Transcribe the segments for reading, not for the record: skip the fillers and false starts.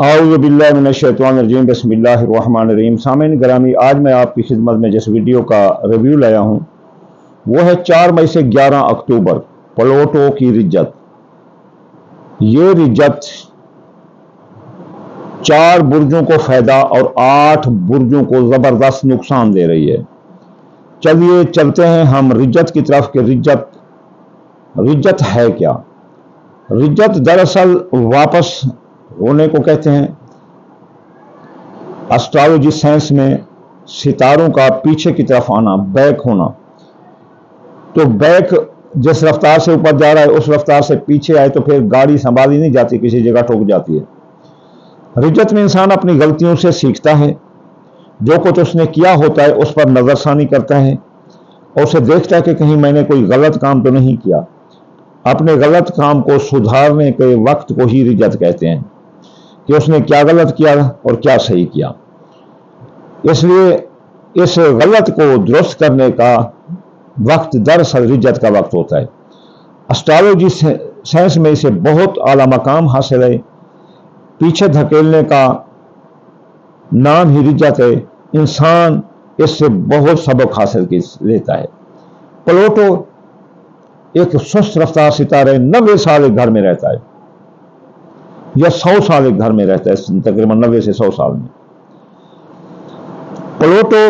اعوذ باللہ من الشیطان الرجیم بسم اللہ الرحمن الرحیم۔ سامعین گرامی، آج میں آپ کی خدمت میں جس ویڈیو کا ریویو لایا ہوں وہ ہے 4 مئی سے 11 اکتوبر پلوٹو کی رجت۔ یہ رجت 4 برجوں کو فائدہ اور 8 برجوں کو زبردست نقصان دے رہی ہے۔ چلیے چلتے ہیں ہم رجت کی طرف کہ رجت ہے کیا۔ رجت دراصل واپس ہونے کو کہتے ہیں۔ اسٹرالوجی سائنس میں ستاروں کا پیچھے کی طرف آنا، بیک ہونا، تو بیک جس رفتار سے اوپر جا رہا ہے اس رفتار سے پیچھے آئے تو پھر گاڑی سنبھالی نہیں جاتی، کسی جگہ ٹھک جاتی ہے۔ رجت میں انسان اپنی غلطیوں سے سیکھتا ہے، جو کچھ اس نے کیا ہوتا ہے اس پر نظر ثانی کرتا ہے اور اسے دیکھتا ہے کہ کہیں میں نے کوئی غلط کام تو نہیں کیا۔ اپنے غلط کام کو سدھارنے کے وقت کو ہی رجت کہتے ہیں کہ اس نے کیا غلط کیا اور کیا صحیح کیا۔ اس لیے اس غلط کو درست کرنے کا وقت دراصل رجت کا وقت ہوتا ہے۔ اسٹرالوجی سائنس میں اسے بہت اعلیٰ مقام حاصل ہے۔ پیچھے دھکیلنے کا نام ہی رجت ہے۔ انسان اس سے بہت سبق حاصل لیتا ہے۔ پلوٹو ایک سست رفتار ستارہ 90 سال ایک گھر میں رہتا ہے یا 100 سال ایک گھر میں رہتا ہے، تقریباً 90 سے 100 سال میں۔ پلوٹو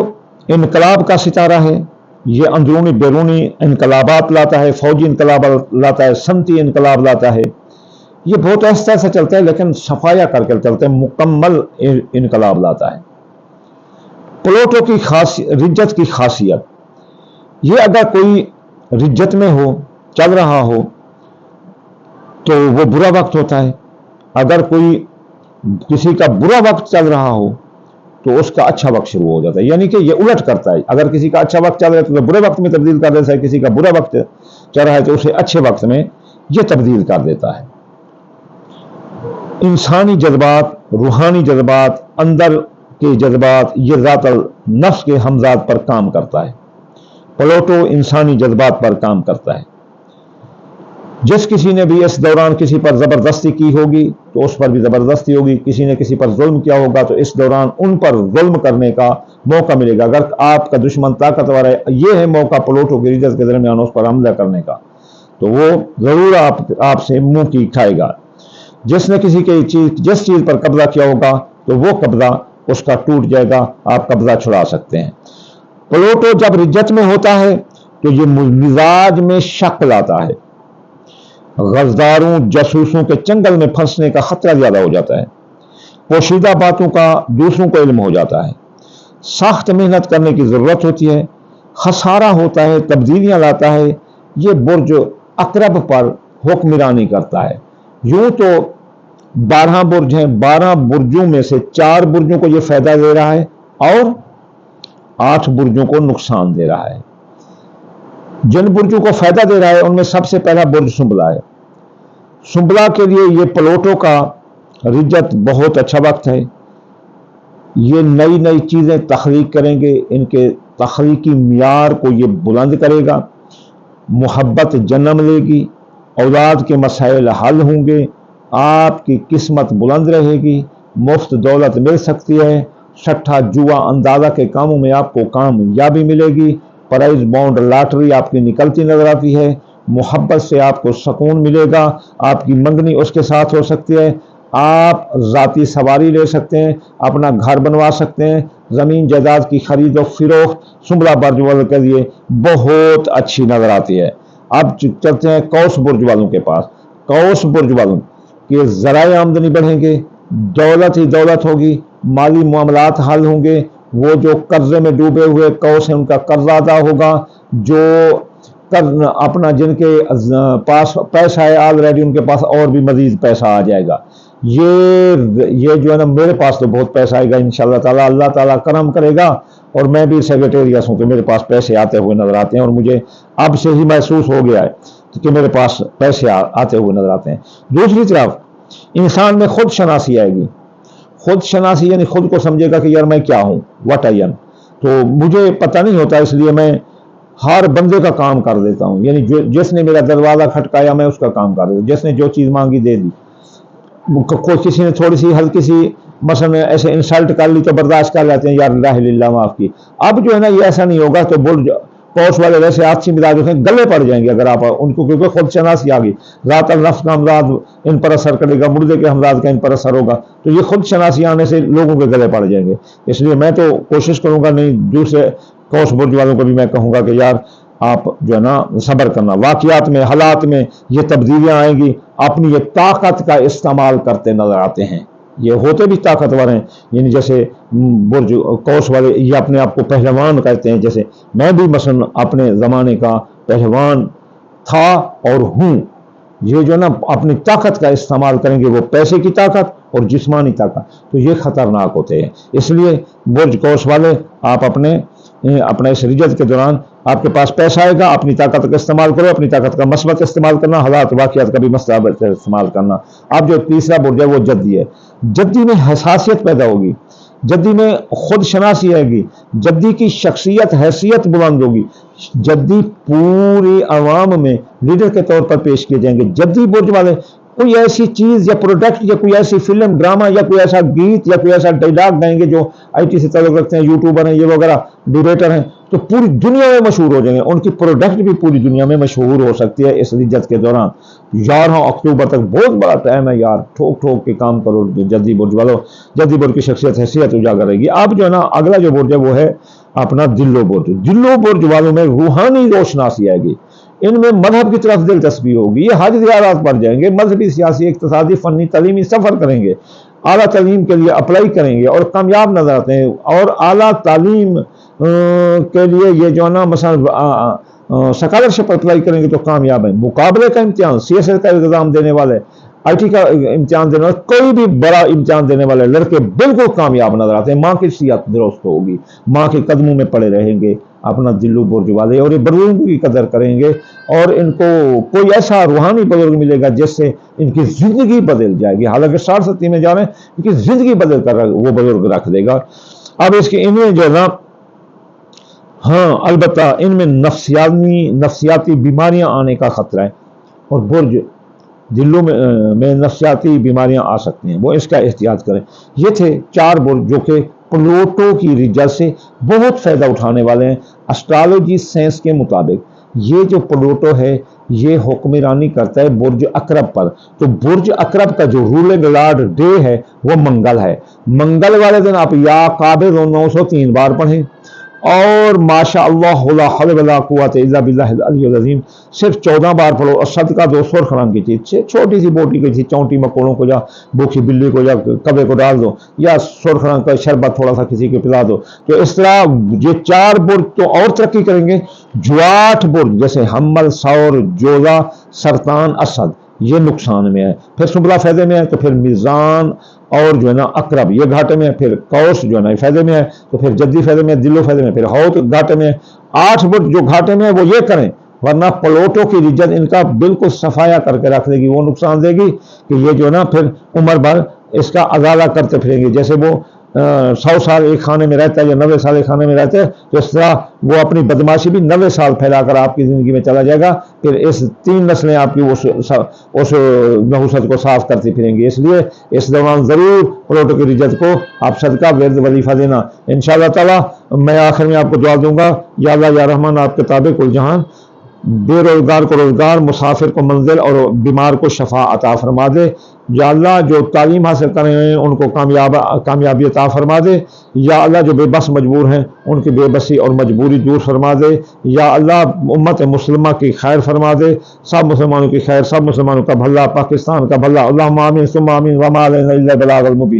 انقلاب کا ستارہ ہے۔ یہ اندرونی بیرونی انقلابات لاتا ہے، فوجی انقلاب لاتا ہے، صنعتی انقلاب لاتا ہے۔ یہ بہت آہستہ سے چلتا ہے لیکن صفایا کر کے چلتا ہے، مکمل انقلاب لاتا ہے۔ پلوٹو کی رجت کی خاصیت یہ، اگر کوئی رجت میں ہو، چل رہا ہو تو وہ برا وقت ہوتا ہے۔ اگر کوئی کسی کا برا وقت چل رہا ہو تو اس کا اچھا وقت شروع ہو جاتا ہے، یعنی کہ یہ الٹ کرتا ہے۔ اگر کسی کا اچھا وقت چل رہا ہے تو برے وقت میں تبدیل کر دیتا ہے، کسی کا برا وقت چل رہا ہے تو اسے اچھے وقت میں یہ تبدیل کر دیتا ہے۔ انسانی جذبات، روحانی جذبات، اندر کے جذبات، یہ ذات النفس کے ہمزاد پر کام کرتا ہے۔ پلوٹو انسانی جذبات پر کام کرتا ہے۔ جس کسی نے بھی اس دوران کسی پر زبردستی کی ہوگی تو اس پر بھی زبردستی ہوگی، کسی نے کسی پر ظلم کیا ہوگا تو اس دوران ان پر ظلم کرنے کا موقع ملے گا۔ اگر آپ کا دشمن طاقتور ہے، یہ ہے موقع پلوٹو کی رجت کے درمیان اس پر حملہ کرنے کا، تو وہ ضرور آپ سے منہ کی کھائے گا۔ جس نے کسی کی جس چیز پر قبضہ کیا ہوگا تو وہ قبضہ اس کا ٹوٹ جائے گا، آپ قبضہ چھڑا سکتے ہیں۔ پلوٹو جب رجت میں ہوتا ہے تو یہ مزاج میں شک لاتا ہے۔ غداروں، جاسوسوں کے چنگل میں پھنسنے کا خطرہ زیادہ ہو جاتا ہے۔ پوشیدہ باتوں کا دوسروں کو علم ہو جاتا ہے۔ سخت محنت کرنے کی ضرورت ہوتی ہے، خسارہ ہوتا ہے، تبدیلیاں لاتا ہے۔ یہ برج عقرب پر حکمرانی کرتا ہے۔ یوں تو 12 برج ہیں، 12 برجوں میں سے 4 برجوں کو یہ فائدہ دے رہا ہے اور 8 برجوں کو نقصان دے رہا ہے۔ جن برجوں کو فائدہ دے رہا ہے ان میں سب سے پہلا برج سنبلا ہے۔ سنبلا کے لیے یہ پلوٹو کا رجت بہت اچھا وقت ہے۔ یہ نئی نئی چیزیں تخلیق کریں گے، ان کے تخلیقی معیار کو یہ بلند کرے گا۔ محبت جنم لے گی، اولاد کے مسائل حل ہوں گے، آپ کی قسمت بلند رہے گی، مفت دولت مل سکتی ہے، سٹھا جوا اندازہ کے کاموں میں آپ کو کامیابی ملے گی، پرائز بانڈ لاٹری آپ کی نکلتی نظر آتی ہے، محبت سے آپ کو سکون ملے گا، آپ کی منگنی اس کے ساتھ ہو سکتی ہے، آپ ذاتی سواری لے سکتے ہیں، اپنا گھر بنوا سکتے ہیں، زمین جائیداد کی خرید و فروخت سنبلا برج والوں کے لیے بہت اچھی نظر آتی ہے۔ اب چلتے ہیں قوس برج والوں کے پاس۔ قوس برج والوں کے ذرائع آمدنی بڑھیں گے، دولت ہی دولت ہوگی، مالی معاملات حل ہوں گے، وہ جو قرضے میں ڈوبے ہوئے قوس ہیں ان کا قرضہ ادا ہوگا، جو اپنا جن کے پاس پیسہ ہے آلریڈی ان کے پاس اور بھی مزید پیسہ آ جائے گا۔ یہ جو ہے نا، میرے پاس تو بہت پیسہ آئے گا انشاءاللہ تعالیٰ، اللہ تعالیٰ کرم کرے گا، اور میں بھی سیکریٹریس ہوں تو میرے پاس پیسے آتے ہوئے نظر آتے ہیں، اور مجھے اب سے ہی محسوس ہو گیا ہے کہ میرے پاس پیسے آتے ہوئے نظر آتے ہیں۔ دوسری طرف انسان میں خود شناسی آئے گی۔ خود شناسی یعنی خود کو سمجھے گا کہ یار میں کیا ہوں، واٹ آئی ایم، تو مجھے پتہ نہیں ہوتا، اس لیے میں ہر بندے کا کام کر دیتا ہوں، یعنی جس نے میرا دروازہ کھٹکایا میں اس کا کام کر دیتا ہوں، جس نے جو چیز مانگی دے دی۔ कोई किसी ने थोड़ी सी हल्की सी मसलन ऐसे इंसल्ट कर ली तो बर्दाश्त कर लेते हैं, यार अल्लाह माफ की। अब जो है ना ये ऐसा नहीं होगा, तो बुर्ज कौस वाले वैसे अच्छी मिजाज होते हैं, गले पड़ जाएंगे अगर आप उनको, क्योंकि खुद शनासी आ गई, रात नफ्स का अमराज इन पर असर करेगा, मुर्दे के अमराज का इन पर असर होगा, तो ये खुद शनासी आने से लोगों के गले पड़ जाएंगे। इसलिए मैं तो कोशिश करूंगा, नहीं दूसरे कौस बुर्ज वालों को भी मैं कहूंगा कि यार आप जो है ना सब्र करना, वाकयात में हालात में ये तब्दीलियां आएंगी, अपनी ये ताकत का इस्तेमाल करते नजर आते हैं, ये होते भी ताकतवर हैं। यानी जैसे बुर्ज कौस वाले ये अपने आप को पहलवान कहते हैं, जैसे मैं भी मसलन अपने ज़माने का पहलवान था और हूँ। ये जो ना अपनी ताकत का इस्तेमाल करेंगे, वो पैसे की ताकत और जिस्मानी ताकत, तो ये खतरनाक होते हैं। इसलिए बुर्ज कौस वाले आप अपने इस रिजत के दौरान आपके पास पैसा आएगा, अपनी ताकत का इस्तेमाल करो, अपनी ताकत का मसबत इस्तेमाल करना, हालात वाक़ियात का भी मसबत इस्तेमाल करना। अब जो तीसरा बुर्ज है वो जद्दी है। जद्दी में हसासियत पैदा होगी, जद्दी में खुद शनासी आएगी, जद्दी की शख्सियत हैसियत बुलंद होगी, जद्दी पूरी आवाम में लीडर के तौर पर पेश किए जाएंगे। जद्दी बुर्ज वाले कोई ऐसी चीज या प्रोडक्ट या कोई ऐसी फिल्म ड्रामा या कोई ऐसा गीत या कोई ऐसा डायलॉग गाएंगे, जो आईटी से ताल्लुक रखते हैं, यूट्यूबर हैं ये वगैरह, डिबेटर हैं, तो पूरी दुनिया में मशहूर हो जाएंगे, उनकी प्रोडक्ट भी पूरी दुनिया में मशहूर हो सकती है इस रिजत के दौरान। 11 अक्टूबर तक बहुत बड़ा टाइम है यार, ठोक ठोक के काम करो जद्दी बुर्ज वालों, जद्दी बुर्ज की शख्सियत हैसियत उजागर रहेगी। अब जो है ना अगला जो बुर्ज है वो है अपना दिल्लो बुर्ज। दिल्लो बुर्ज वालों में रूहानी रोशनासी आएगी, इनमें मजहब की तरफ दिलचस्पी होगी, ये हज ज़ियारत पर जाएंगे, मजहबी सियासी इक्तिसादी फनी तलीमी सफ़र करेंगे, आला तालीम के लिए अप्लाई करेंगे और कामयाब नजर आते हैं। और आला तालीम के लिए ये जो है ना मसलन स्कॉलरशिप अप्लाई करेंगे तो कामयाब है। मुकाबले का इम्तिहान, CSS का एग्जाम देने वाले, IT का इम्तिहान देने वाले, कोई भी बड़ा इम्तिहान देने वाले लड़के बिल्कुल कामयाब नजर आते हैं। माँ की सियात दुरुस्त होगी, माँ के कदमों में पड़े रहेंगे अपना दिल्लो बुर्ज वाले, और ये बुजुर्गों की कदर करेंगे, और इनको कोई ऐसा रूहानी बुजुर्ग मिलेगा जिससे इनकी जिंदगी बदल जाएगी। हालांकि 60-70 में जा रहे हैं, इनकी जिंदगी बदल कर वो बुजुर्ग रख देगा। अब इसके इनमें जो है ना, हाँ अलबत्ता इनमें नफ्सियाती बीमारियां आने का खतरा है, और बुर्ज दिल्लो में नफ्सियाती बीमारियां आ सकती हैं, वो इसका एहतियात करें। ये थे 4 बुर्ज जो कि प्लूटो की रिजल्ट से बहुत फायदा उठाने वाले हैं। एस्ट्रोलॉजी साइंस के मुताबिक ये जो प्लूटो है ये हुक्मरानी करता है बुर्ज अकरब पर, तो बुर्ज अकरब का जो रूलिंग लॉर्ड डे है वो मंगल है। मंगल वाले दिन आप या काबे 903 बार पढ़ें, और माशा अल्लाह ला हौला वला कुव्वता इल्ला बिल्लाहिल अलिय्यिल अज़ीम सिर्फ 14 बार पढ़ो। और सदका 2 सुर्ख की चीज, छोटी सी बोटी की चीज, चौंटी मकोड़ों को या भूखी बिल्ली को या कबे को डाल दो, या सुर्ख रंग का शरबत थोड़ा सा किसी को पिला दो। तो इस तरह ये 4 बुर्ज तो और तरक्की करेंगे। जो 8 बुर्ज जैसे हम्मल, सौर, जोजा, सरतान, असद, ये नुकसान में है, फिर सुबला फायदे में है, तो फिर मीज़ान और जो है ना अकरब ये घाटे में है, फिर कौस जो है ना फायदे में है, तो फिर जद्दी फायदे में, दिल्लो फायदे में, फिर हौत घाटे में है। 8 बुर्ज जो घाटे में है वो ये करें, वरना प्लूटो की रिजत इनका बिल्कुल सफाया करके रख देगी, वो नुकसान देगी कि ये जो है ना फिर उम्र भर इसका अजाला करते फिरेंगे। जैसे वो 100 साल एक खाने में रहता है या 90 साल एक खाने में रहते हैं, तो इस तरह वो अपनी बदमाशी भी 90 साल फैलाकर आपकी ज़िंदगी में चला जाएगा। फिर इस 3 नस्लें आपकी उस नहुसत को साफ करती फिरेंगी। इसलिए इस दौरान ज़रूर प्लूटो की रिजत को आप सदका विर्द वजीफा देना। इंशाअल्लाह ताला मैं आखिर में आपको दुआ दूंगा, या अल्लाह या रहमान आपके ताबे कुल जहान, बेरोजगार को रोजगार, मुसाफिर को मंजिल और बीमार को शफा अता फरमा दे। या अल्लाह जो तालीम हासिल कर रहे हैं उनको कामयाबी अता फरमा दे। या अल्लाह जो बेबस मजबूर हैं उनकी बेबसी और मजबूरी दूर फरमा दे। या अल्लाह उम्मत मुस्लिमा की खैर फरमा दे, सब मुसलमानों की खैर, सब मुसलमानों का भला, पाकिस्तान का भला। अल्लाहुम्मा आमीन सुम्मा आमीन व मा अलैना इल्ला बलागुल मुबीन।